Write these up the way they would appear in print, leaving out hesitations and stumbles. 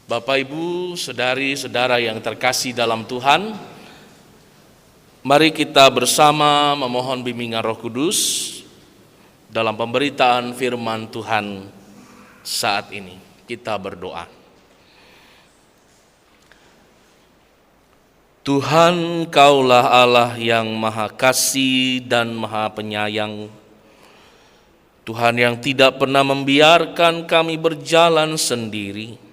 Bapak, Ibu, saudari-saudara yang terkasih dalam Tuhan, mari kita bersama memohon bimbingan Roh Kudus dalam pemberitaan firman Tuhan saat ini. Kita berdoa. Tuhan, Kaulah Allah yang Maha Kasih dan Maha Penyayang. Tuhan yang tidak pernah membiarkan kami berjalan sendiri.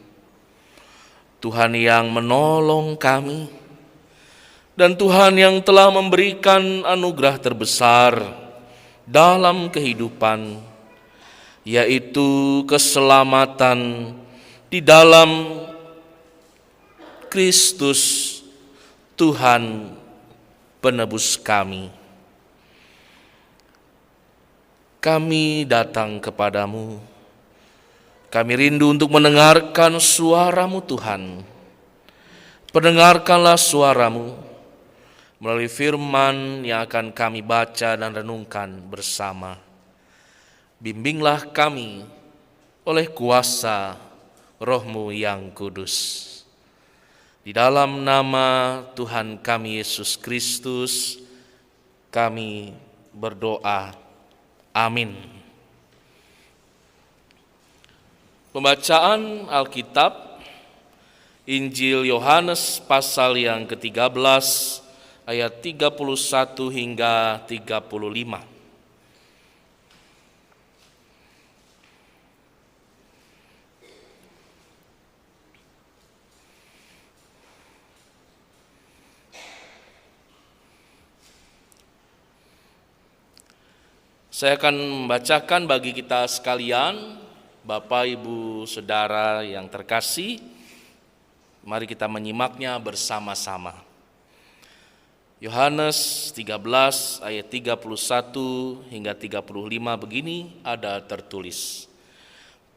Tuhan yang menolong kami, dan Tuhan yang telah memberikan anugerah terbesar dalam kehidupan, yaitu keselamatan di dalam Kristus, Tuhan penebus kami. Kami datang kepadamu. Kami rindu untuk mendengarkan suara-Mu, Tuhan. Pendengarkanlah suara-Mu melalui firman yang akan kami baca dan renungkan bersama. Bimbinglah kami oleh kuasa Roh-Mu yang kudus. Di dalam nama Tuhan kami Yesus Kristus, kami berdoa. Amin. Pembacaan Alkitab, Injil Yohanes pasal yang ke-13 ayat 31 hingga 35. Saya akan membacakan bagi kita sekalian. Bapak, Ibu, Saudara yang terkasih, mari kita menyimaknya bersama-sama. Yohanes 13 ayat 31 hingga 35 begini ada tertulis.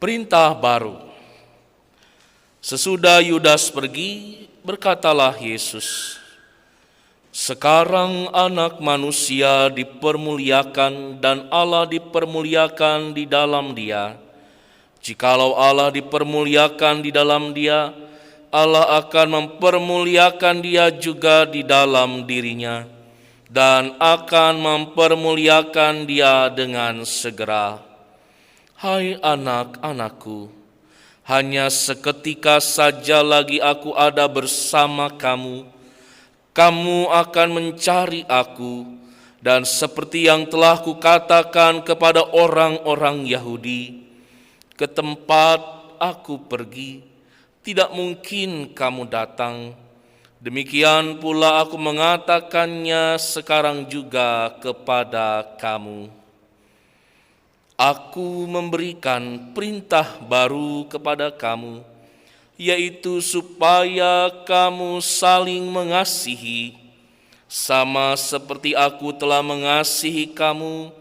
Perintah baru. Sesudah Yudas pergi, berkatalah Yesus, sekarang Anak Manusia dipermuliakan dan Allah dipermuliakan di dalam Dia. Jikalau Allah dipermuliakan di dalam Dia, Allah akan mempermuliakan Dia juga di dalam dirinya, dan akan mempermuliakan Dia dengan segera. Hai anak-anakku, hanya seketika saja lagi aku ada bersama kamu. Kamu akan mencari aku, dan seperti yang telah kukatakan kepada orang-orang Yahudi, ke tempat aku pergi, tidak mungkin kamu datang. Demikian pula aku mengatakannya sekarang juga kepada kamu. Aku memberikan perintah baru kepada kamu, yaitu supaya kamu saling mengasihi, sama seperti aku telah mengasihi kamu.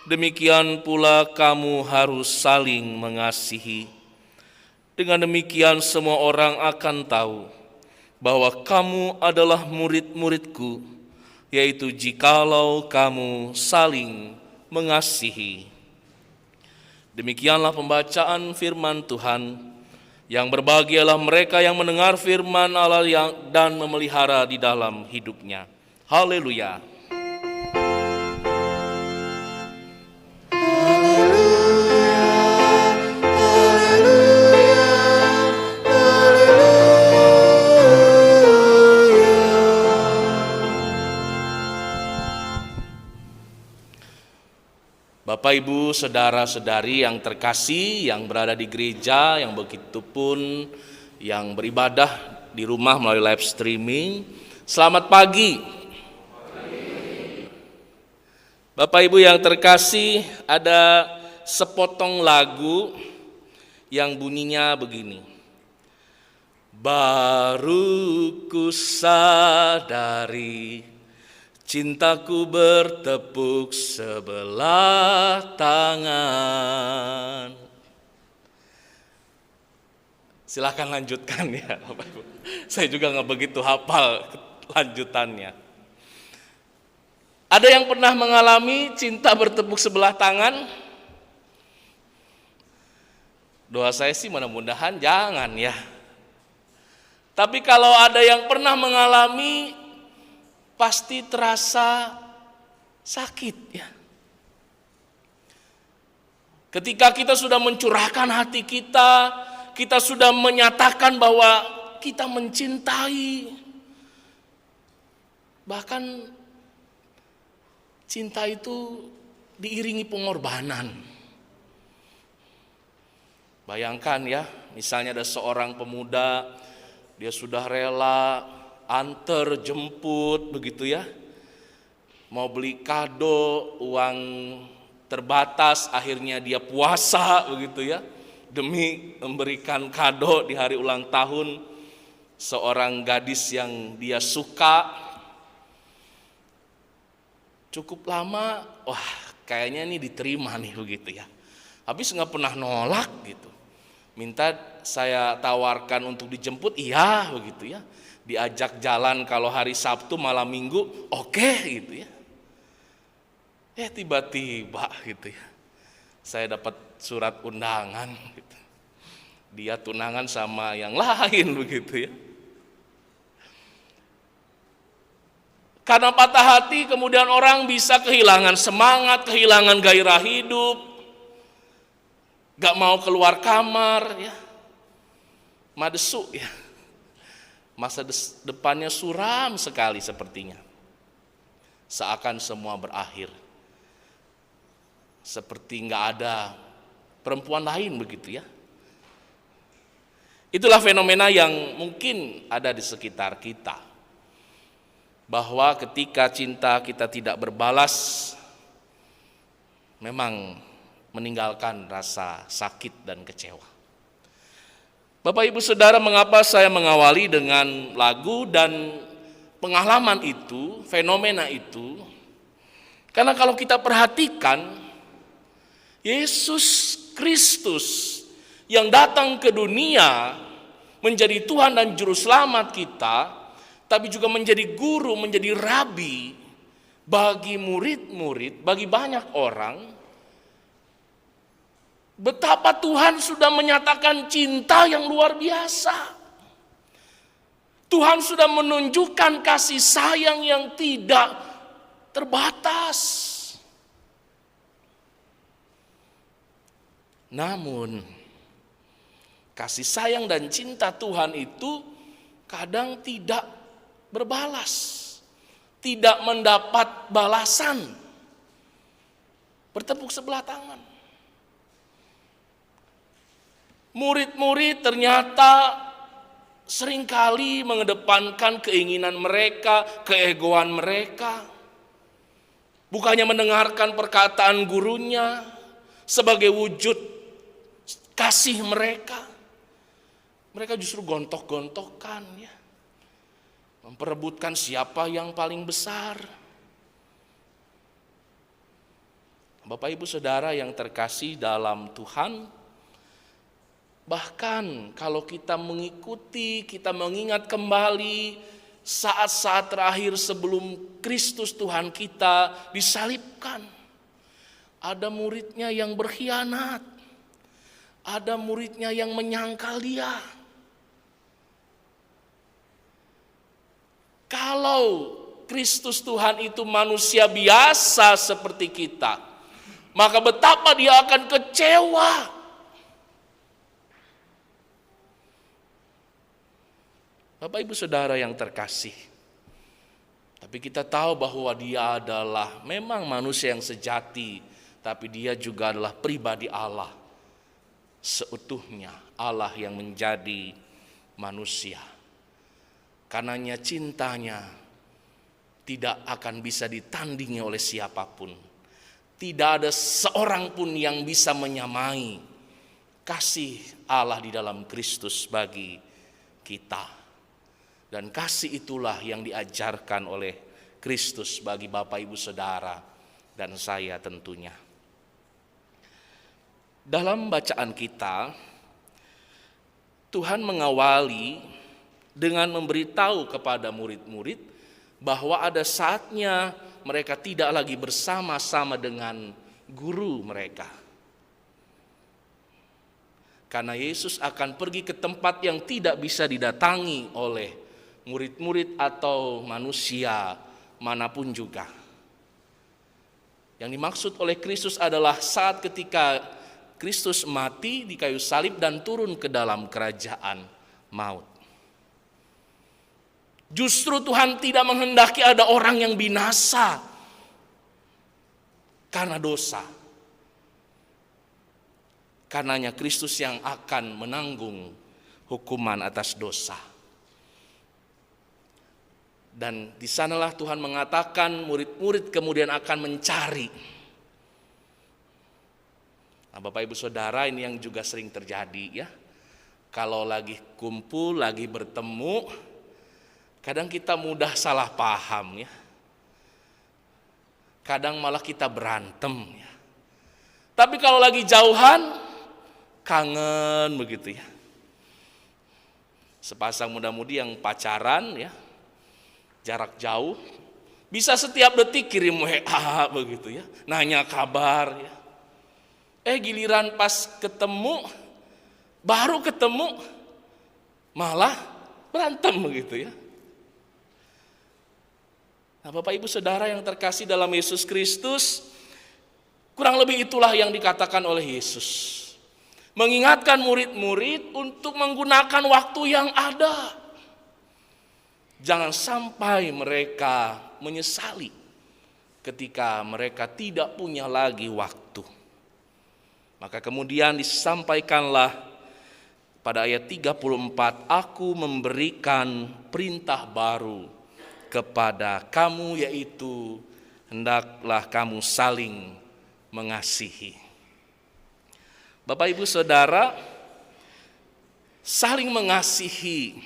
Demikian pula kamu harus saling mengasihi. Dengan demikian semua orang akan tahu bahwa kamu adalah murid-muridku, yaitu jikalau kamu saling mengasihi. Demikianlah pembacaan firman Tuhan. Yang berbahagialah mereka yang mendengar firman Allah dan memelihara di dalam hidupnya. Haleluya. Bapak, Ibu, saudara-saudari yang terkasih, yang berada di gereja, yang begitupun yang beribadah di rumah melalui live streaming, selamat pagi. Bapak, Ibu yang terkasih, ada sepotong lagu yang bunyinya begini. Baru ku sadari cintaku bertepuk sebelah tangan. Silakan lanjutkan ya Bapak Ibu. Saya juga nggak begitu hafal lanjutannya. Ada yang pernah mengalami cinta bertepuk sebelah tangan? Doa saya sih mudah-mudahan jangan ya. Tapi kalau ada yang pernah mengalami, pasti terasa sakit ya. Ketika kita sudah mencurahkan hati kita sudah menyatakan bahwa kita mencintai. Bahkan cinta itu diiringi pengorbanan. Bayangkan ya, misalnya ada seorang pemuda, dia sudah rela antar jemput begitu ya. Mau beli kado, uang terbatas, akhirnya dia puasa begitu ya. Demi memberikan kado di hari ulang tahun seorang gadis yang dia suka. Cukup lama, wah kayaknya ini diterima nih begitu ya. Habis nggak pernah nolak gitu. Minta saya tawarkan untuk dijemput, iya begitu ya. Diajak jalan kalau hari Sabtu malam Minggu, oke gitu ya. Tiba-tiba gitu ya, saya dapat surat undangan gitu. Dia tunangan sama yang lain begitu ya. Karena patah hati kemudian orang bisa kehilangan semangat, kehilangan gairah hidup. Gak mau keluar kamar ya, madesu ya, masa depannya suram sekali sepertinya, seakan semua berakhir, seperti gak ada perempuan lain begitu ya. Itulah fenomena yang mungkin ada di sekitar kita, bahwa ketika cinta kita tidak berbalas, memang meninggalkan rasa sakit dan kecewa. Bapak Ibu Saudara, mengapa saya mengawali dengan lagu dan pengalaman itu, fenomena itu? Karena kalau kita perhatikan, Yesus Kristus yang datang ke dunia menjadi Tuhan dan Juru Selamat kita, tapi juga menjadi guru, menjadi rabi bagi murid-murid, bagi banyak orang. Betapa Tuhan sudah menyatakan cinta yang luar biasa. Tuhan sudah menunjukkan kasih sayang yang tidak terbatas. Namun, kasih sayang dan cinta Tuhan itu kadang tidak berbalas, tidak mendapat balasan. Bertepuk sebelah tangan. Murid-murid ternyata seringkali mengedepankan keinginan mereka, keegoan mereka. Bukannya mendengarkan perkataan gurunya sebagai wujud kasih mereka. Mereka justru gontok-gontokan ya. Memperebutkan siapa yang paling besar. Bapak Ibu Saudara yang terkasih dalam Tuhan, bahkan kalau kita mengikuti, kita mengingat kembali saat-saat terakhir sebelum Kristus Tuhan kita disalibkan. Ada muridnya yang berkhianat. Ada muridnya yang menyangkal dia. Kalau Kristus Tuhan itu manusia biasa seperti kita, maka betapa dia akan kecewa. Bapak Ibu Saudara yang terkasih, tapi kita tahu bahwa dia adalah memang manusia yang sejati, tapi dia juga adalah pribadi Allah seutuhnya, Allah yang menjadi manusia. Karenanya cintanya tidak akan bisa ditandingi oleh siapapun. Tidak ada seorang pun yang bisa menyamai kasih Allah di dalam Kristus bagi kita. Dan kasih itulah yang diajarkan oleh Kristus bagi Bapak Ibu Saudara dan saya tentunya. Dalam bacaan kita, Tuhan mengawali dengan memberitahu kepada murid-murid bahwa ada saatnya mereka tidak lagi bersama-sama dengan guru mereka. Karena Yesus akan pergi ke tempat yang tidak bisa didatangi oleh murid-murid atau manusia manapun juga. Yang dimaksud oleh Kristus adalah saat ketika Kristus mati di kayu salib dan turun ke dalam kerajaan maut. Justru Tuhan tidak menghendaki ada orang yang binasa karena dosa. Karenanya Kristus yang akan menanggung hukuman atas dosa. Dan di sanalah Tuhan mengatakan murid-murid kemudian akan mencari. Nah, Bapak Ibu Saudara, ini yang juga sering terjadi ya. Kalau lagi kumpul, lagi bertemu, kadang kita mudah salah paham ya. Kadang malah kita berantem ya. Tapi kalau lagi jauhan, kangen begitu ya. Sepasang muda-mudi yang pacaran ya, jarak jauh, bisa setiap detik kirim WA begitu ya, nanya kabar ya. Giliran pas ketemu, baru ketemu, malah berantem begitu ya. Nah, Bapak Ibu Saudara yang terkasih dalam Yesus Kristus, kurang lebih itulah yang dikatakan oleh Yesus. Mengingatkan murid-murid untuk menggunakan waktu yang ada. Jangan sampai mereka menyesali ketika mereka tidak punya lagi waktu. Maka kemudian disampaikanlah pada ayat 34, aku memberikan perintah baru kepada kamu, yaitu hendaklah kamu saling mengasihi. Bapak Ibu Saudara, saling mengasihi,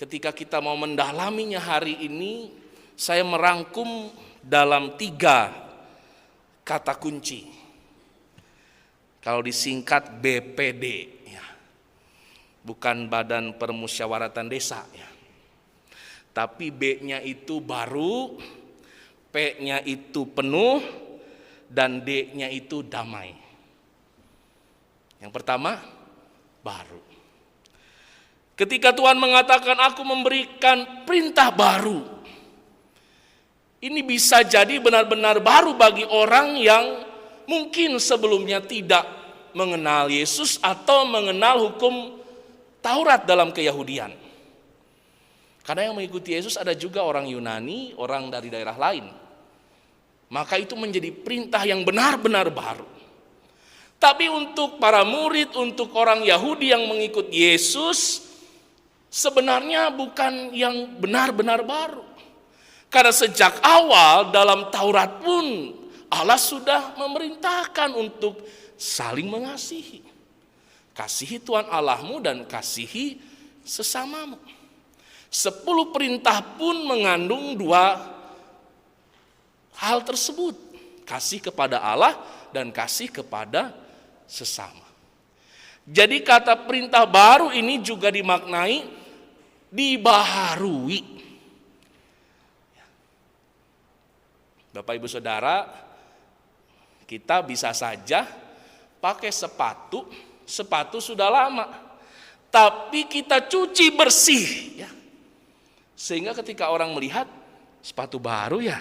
ketika kita mau mendalaminya hari ini, saya merangkum dalam 3 kata kunci. Kalau disingkat BPD, ya. Bukan Badan Permusyawaratan Desa, ya. Tapi B-nya itu baru, P-nya itu penuh, dan D-nya itu damai. Yang pertama, baru. Ketika Tuhan mengatakan aku memberikan perintah baru, ini bisa jadi benar-benar baru bagi orang yang mungkin sebelumnya tidak mengenal Yesus atau mengenal hukum Taurat dalam Keyahudian. Karena yang mengikuti Yesus ada juga orang Yunani, orang dari daerah lain. Maka itu menjadi perintah yang benar-benar baru. Tapi untuk para murid, untuk orang Yahudi yang mengikut Yesus, sebenarnya bukan yang benar-benar baru. Karena sejak awal dalam Taurat pun Allah sudah memerintahkan untuk saling mengasihi. Kasihi Tuhan Allahmu dan kasihi sesamamu. 10 perintah pun mengandung 2 hal tersebut. Kasih kepada Allah dan kasih kepada sesama. Jadi kata perintah baru ini juga dimaknai dibaharui. Bapak Ibu Saudara, kita bisa saja pakai sepatu sudah lama, tapi kita cuci bersih ya. Sehingga ketika orang melihat sepatu baru ya,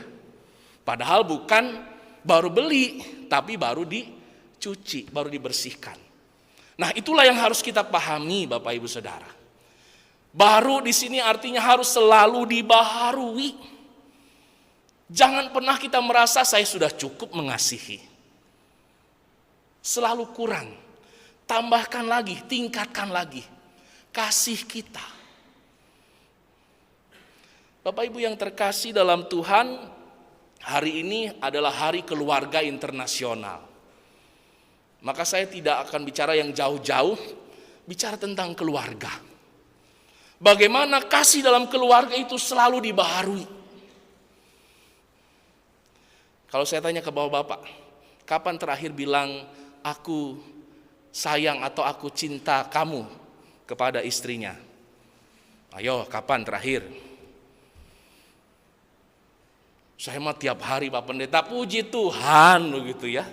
padahal bukan baru beli, tapi baru dicuci, baru dibersihkan. Nah, itulah yang harus kita pahami Bapak Ibu Saudara. Baru di sini artinya harus selalu dibaharui. Jangan pernah kita merasa saya sudah cukup mengasihi. Selalu kurang. Tambahkan lagi, tingkatkan lagi kasih kita. Bapak Ibu yang terkasih dalam Tuhan, hari ini adalah hari keluarga internasional. Maka saya tidak akan bicara yang jauh-jauh, bicara tentang keluarga. Bagaimana kasih dalam keluarga itu selalu dibaharui. Kalau saya tanya ke bapak-bapak, kapan terakhir bilang aku sayang atau aku cinta kamu kepada istrinya? Ayo, kapan terakhir? Saya mah tiap hari Pak Pendeta, puji Tuhan begitu ya.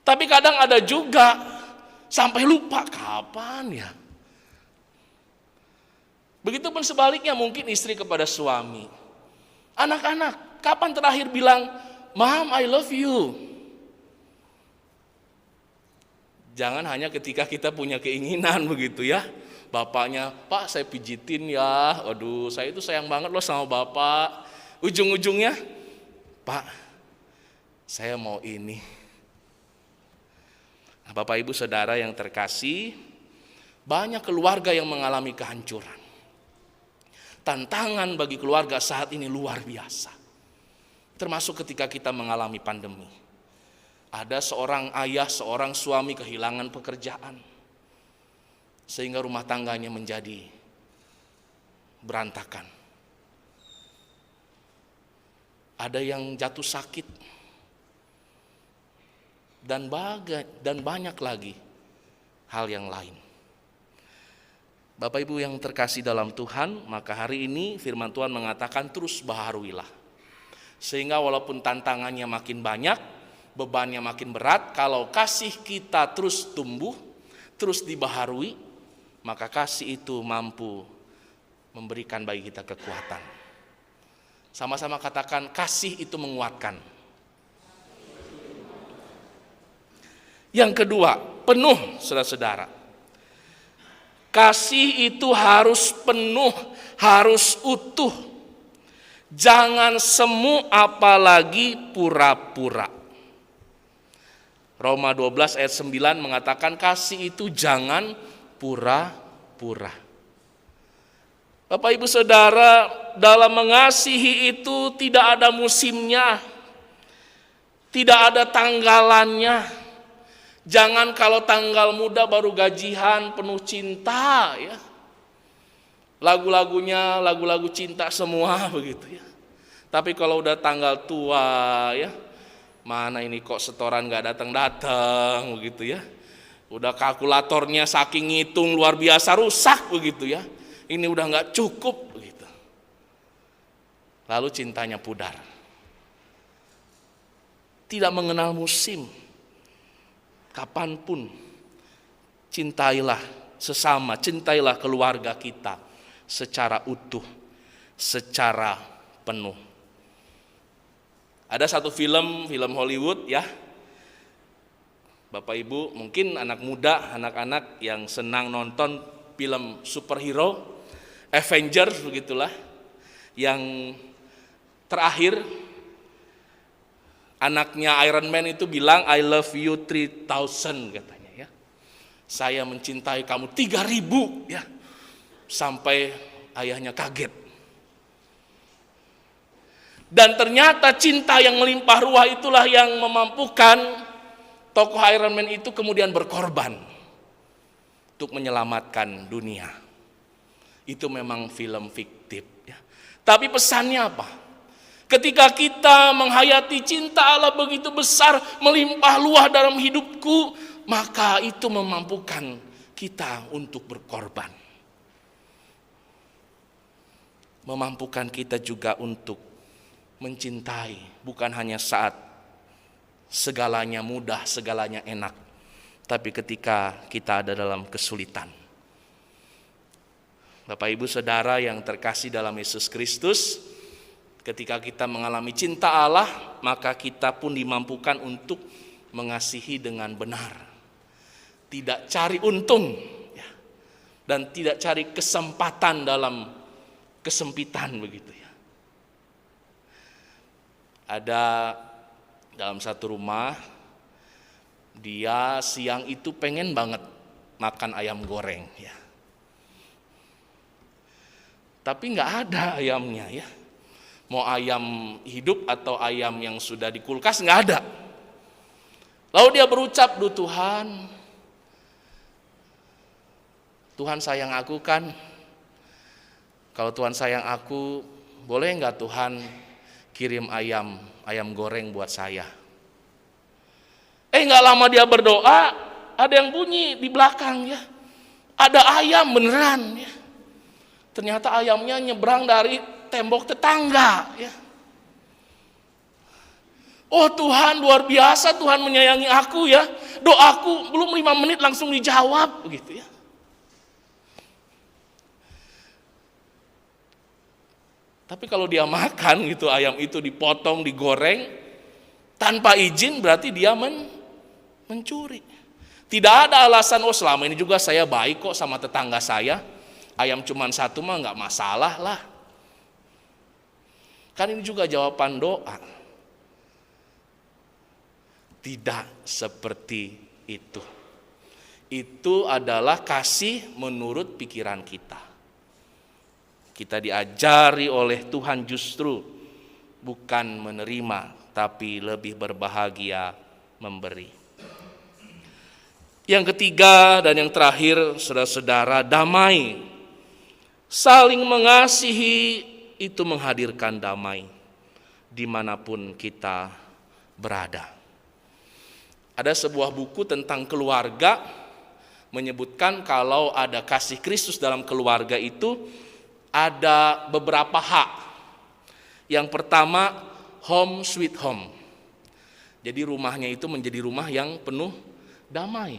Tapi kadang ada juga sampai lupa kapan ya. Begitupun sebaliknya mungkin istri kepada suami. Anak-anak, kapan terakhir bilang, "Mom, I love you"? Jangan hanya ketika kita punya keinginan begitu ya. Bapaknya, "Pak, saya pijitin ya. Waduh, saya itu sayang banget loh sama Bapak." Ujung-ujungnya, "Pak, saya mau ini." Nah, Bapak Ibu Saudara yang terkasih, banyak keluarga yang mengalami kehancuran. Tantangan bagi keluarga saat ini luar biasa. Termasuk ketika kita mengalami pandemi. Ada seorang ayah, seorang suami kehilangan pekerjaan. Sehingga rumah tangganya menjadi berantakan. Ada yang jatuh sakit. Dan banyak lagi hal yang lain. Bapak Ibu yang terkasih dalam Tuhan, maka hari ini firman Tuhan mengatakan terus baharuilah. Sehingga walaupun tantangannya makin banyak, bebannya makin berat, kalau kasih kita terus tumbuh, terus dibaharui, maka kasih itu mampu memberikan bagi kita kekuatan. Sama-sama katakan, kasih itu menguatkan. Yang kedua, penuh, saudara-saudara. Kasih itu harus penuh, harus utuh. Jangan semu apalagi pura-pura. Roma 12 ayat 9 mengatakan kasih itu jangan pura-pura. Bapak Ibu Saudara, dalam mengasihi itu tidak ada musimnya, tidak ada tanggalannya. Jangan kalau tanggal muda baru gajian penuh cinta ya. Lagu-lagunya lagu-lagu cinta semua begitu ya. Tapi kalau udah tanggal tua ya, mana ini kok setoran gak datang-datang begitu ya. Udah kalkulatornya saking ngitung luar biasa rusak begitu ya. Ini udah gak cukup begitu. Lalu cintanya pudar. Tidak mengenal musim. Kapanpun cintailah sesama, cintailah keluarga kita secara utuh, secara penuh. Ada satu film Hollywood ya. Bapak Ibu, mungkin anak muda, anak-anak yang senang nonton film superhero, Avengers begitulah. Yang terakhir anaknya Iron Man itu bilang, "I love you 3000" katanya ya. Saya mencintai kamu 3000 ya. Sampai ayahnya kaget. Dan ternyata cinta yang melimpah ruah itulah yang memampukan tokoh Iron Man itu kemudian berkorban untuk menyelamatkan dunia. Itu memang film fiktif ya. Tapi pesannya apa? Ketika kita menghayati cinta Allah begitu besar, melimpah luah dalam hidupku, maka itu memampukan kita untuk berkorban. Memampukan kita juga untuk mencintai, bukan hanya saat segalanya mudah, segalanya enak, tapi ketika kita ada dalam kesulitan. Bapak Ibu Saudara yang terkasih dalam Yesus Kristus, ketika kita mengalami cinta Allah, maka kita pun dimampukan untuk mengasihi dengan benar. Tidak cari untung ya, dan tidak cari kesempatan dalam kesempitan begitu ya. Ada dalam satu rumah, dia siang itu pengen banget makan ayam goreng ya. Tapi nggak ada ayamnya ya. Mau ayam hidup atau ayam yang sudah di kulkas nggak ada. Lalu dia berucap, "Duh Tuhan, Tuhan sayang aku kan? Kalau Tuhan sayang aku, boleh nggak Tuhan kirim ayam goreng buat saya?" Nggak lama dia berdoa, ada yang bunyi di belakang ya. Ada ayam beneran ya. Ternyata ayamnya nyebrang dari tembok tetangga ya. Oh Tuhan luar biasa, Tuhan menyayangi aku ya. Doaku belum 5 menit langsung dijawab begitu ya. Tapi kalau dia makan gitu, ayam itu dipotong, digoreng tanpa izin, berarti dia mencuri. Tidak ada alasan, oh selama ini juga saya baik kok sama tetangga saya. Ayam cuman 1 mah nggak masalah lah. Kan ini juga jawaban doa. Tidak seperti itu. Itu adalah kasih menurut pikiran kita. Kita diajari oleh Tuhan justru bukan menerima, tapi lebih berbahagia memberi. Yang ketiga dan yang terakhir, saudara-saudara, damai. Saling mengasihi itu menghadirkan damai dimanapun kita berada. Ada sebuah buku tentang keluarga menyebutkan kalau ada kasih Kristus dalam keluarga itu ada beberapa hak. Yang pertama, home sweet home. Jadi rumahnya itu menjadi rumah yang penuh damai.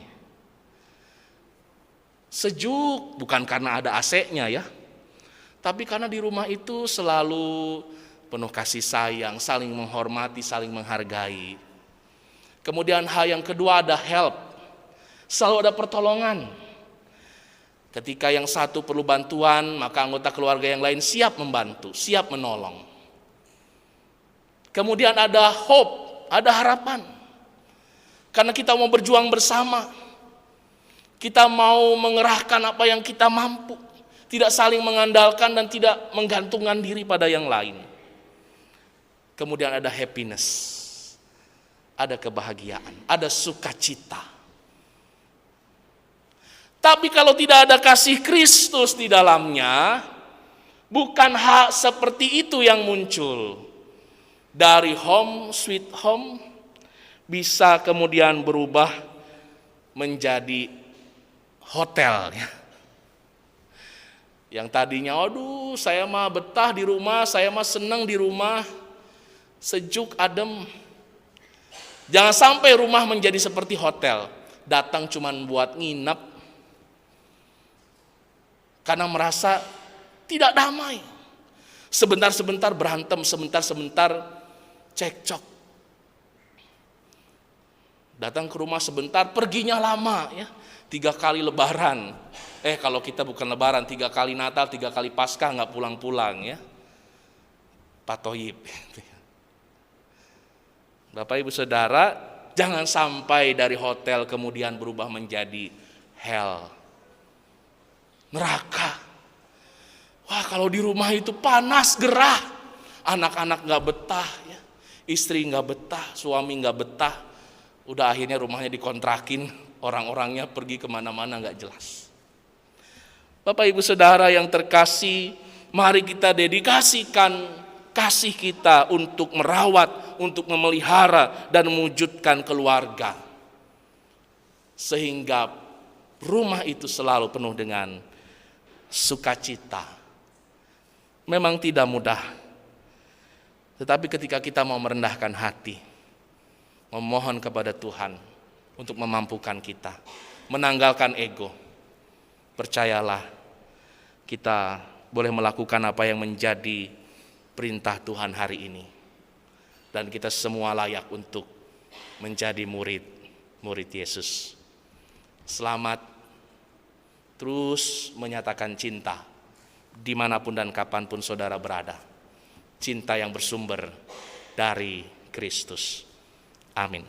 Sejuk, bukan karena ada AC-nya ya, tapi karena di rumah itu selalu penuh kasih sayang, saling menghormati, saling menghargai. Kemudian hal yang kedua ada help, selalu ada pertolongan. Ketika yang satu perlu bantuan, maka anggota keluarga yang lain siap membantu, siap menolong. Kemudian ada hope, ada harapan. Karena kita mau berjuang bersama, kita mau mengerahkan apa yang kita mampu, tidak saling mengandalkan dan tidak menggantungkan diri pada yang lain. Kemudian ada happiness, ada kebahagiaan, ada sukacita. Tapi kalau tidak ada kasih Kristus di dalamnya, bukan hak seperti itu yang muncul. Dari home sweet home bisa kemudian berubah menjadi hotel. Yang tadinya, aduh saya mah betah di rumah, saya mah senang di rumah, sejuk, adem. Jangan sampai rumah menjadi seperti hotel, datang cuman buat nginep, karena merasa tidak damai. Sebentar-sebentar berantem, sebentar-sebentar cekcok. Datang ke rumah sebentar, perginya lama ya. 3 kali lebaran. Kalau kita bukan lebaran, 3 kali Natal, 3 kali Paskah nggak pulang-pulang ya. Patoyib. Bapak Ibu Saudara, jangan sampai dari hotel kemudian berubah menjadi hell, neraka. Wah, kalau di rumah itu panas, gerah, anak-anak nggak betah, ya. Istri nggak betah, suami nggak betah, udah akhirnya rumahnya dikontrakin, orang-orangnya pergi kemana-mana nggak jelas. Bapak Ibu Saudara yang terkasih, mari kita dedikasikan kasih kita untuk merawat, untuk memelihara dan mewujudkan keluarga, sehingga rumah itu selalu penuh dengan sukacita. Memang tidak mudah, tetapi ketika kita mau merendahkan hati, memohon kepada Tuhan untuk memampukan kita, menanggalkan ego, percayalah kita boleh melakukan apa yang menjadi perintah Tuhan hari ini. Dan kita semua layak untuk menjadi murid Yesus. Selamat terus menyatakan cinta dimanapun dan kapanpun saudara berada. Cinta yang bersumber dari Kristus. Amin.